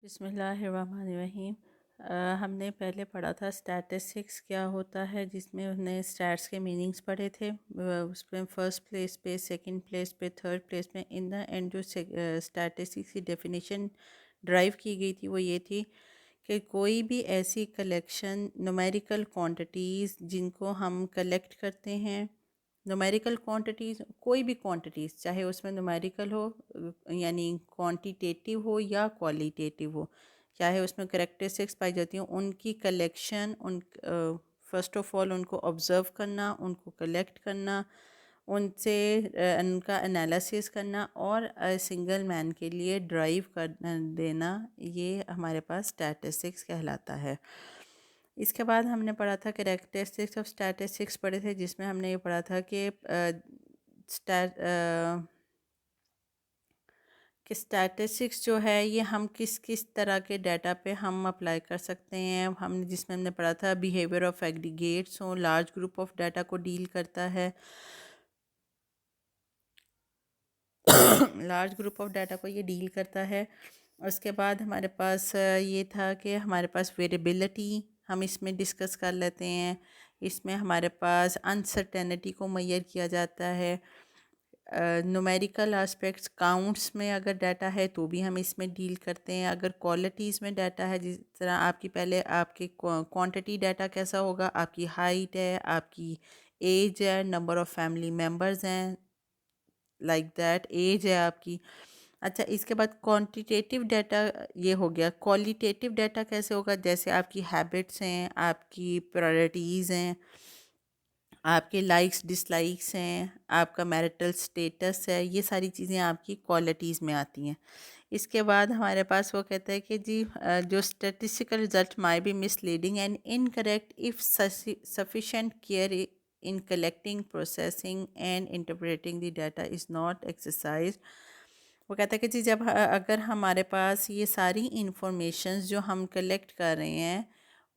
बिस्मिल्लाहिर्रहमानिर्रहीम। हमने पहले पढ़ा था स्टैटिस्टिक्स क्या होता है, जिसमें हमने स्टैट्स के मीनिंग्स पढ़े थे। उसमें फ़र्स्ट प्लेस पे, सेकंड प्लेस पे, थर्ड प्लेस पे, इन द एंड जो स्टैटिस्टिक्स की डेफिनेशन ड्राइव की गई थी वो ये थी कि कोई भी ऐसी कलेक्शन न्यूमेरिकल क्वांटिटीज़ जिनको हम कलेक्ट करते हैं, न्यूमेरिकल क्वांटिटीज़, कोई भी क्वांटिटीज़ चाहे उसमें न्यूमेरिकल हो यानी क्वांटिटेटिव हो या क्वालिटेटिव हो, चाहे उसमें करेक्टरिस्टिक्स पाई जाती हैं, उनकी कलेक्शन फ़र्स्ट ऑफ ऑल उनको ऑब्ज़र्व करना, उनको कलेक्ट करना, उनसे उनका एनालिसिस करना और सिंगल मैन के लिए ड्राइव कर देना, ये हमारे पास स्टैटिस्टिक्स कहलाता है। इसके बाद हमने पढ़ा था कैरेक्टरिस्टिक्स ऑफ स्टैटिस्टिक्स पढ़े थे, जिसमें हमने ये पढ़ा था कि स्टैटिस्टिक्स जो है ये हम किस किस तरह के डाटा पे हम अप्लाई कर सकते हैं। हमने जिसमें हमने पढ़ा था बिहेवियर ऑफ एग्रीगेट्स हो, लार्ज ग्रुप ऑफ डाटा को डील करता है, लार्ज ग्रुप ऑफ डाटा को ये डील करता है। उसके बाद हमारे पास ये था कि हमारे पास वेरिएबिलिटी हम इसमें डिस्कस कर लेते हैं। इसमें हमारे पास अनसर्टेनिटी को मेजर किया जाता है। न्यूमेरिकल एस्पेक्ट्स, काउंट्स में अगर डाटा है तो भी हम इसमें डील करते हैं। अगर क्वालिटीज़ में डाटा है, जिस तरह आपकी पहले आपकी क्वांटिटी डाटा कैसा होगा, आपकी हाइट है, आपकी एज है, नंबर ऑफ़ फैमिली मेम्बर्स हैं, लाइक दैट एज है आपकी। अच्छा, इसके बाद क्वांटिटेटिव डाटा ये हो गया। क्वालिटेटिव डाटा कैसे होगा, जैसे आपकी हैबिट्स हैं, आपकी प्रायोरिटीज़ हैं, आपके लाइक्स डिसलाइक्स हैं, आपका मैरिटल स्टेटस है, ये सारी चीज़ें आपकी क्वालिटीज़ में आती हैं। इसके बाद हमारे पास वो कहता है कि जी जो statistical result my be misleading and incorrect if sufficient care in collecting, processing and interpreting the data is not exercise. वो कहता है कि जी जब अगर हमारे पास ये सारी इंफॉर्मेशंस जो हम कलेक्ट कर रहे हैं,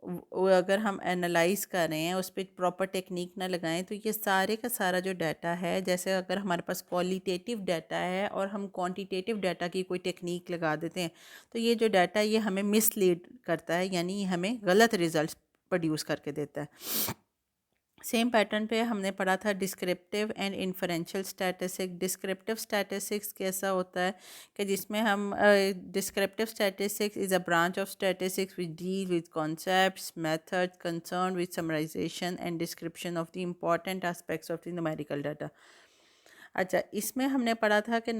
वो अगर हम एनालाइज कर रहे हैं, उस पर प्रॉपर टेक्निक ना लगाएं, तो ये सारे का सारा जो डाटा है, जैसे अगर हमारे पास क्वालिटेटिव डाटा है और हम क्वांटिटेटिव डाटा की कोई टेक्निक लगा देते हैं, तो ये जो डाटा है ये हमें मिसलीड करता है, यानी हमें गलत रिजल्ट प्रोड्यूस करके देता है। सेम पैटर्न पे हमने पढ़ा था descriptive and inferential statistics. Descriptive statistics कैसा होता है कि जिसमें हम descriptive statistics is a branch of statistics which deal with concepts, methods concern with summarisation and description of the important aspects of the numerical data. अच्छा, इसमें हमने पढ़ा था कि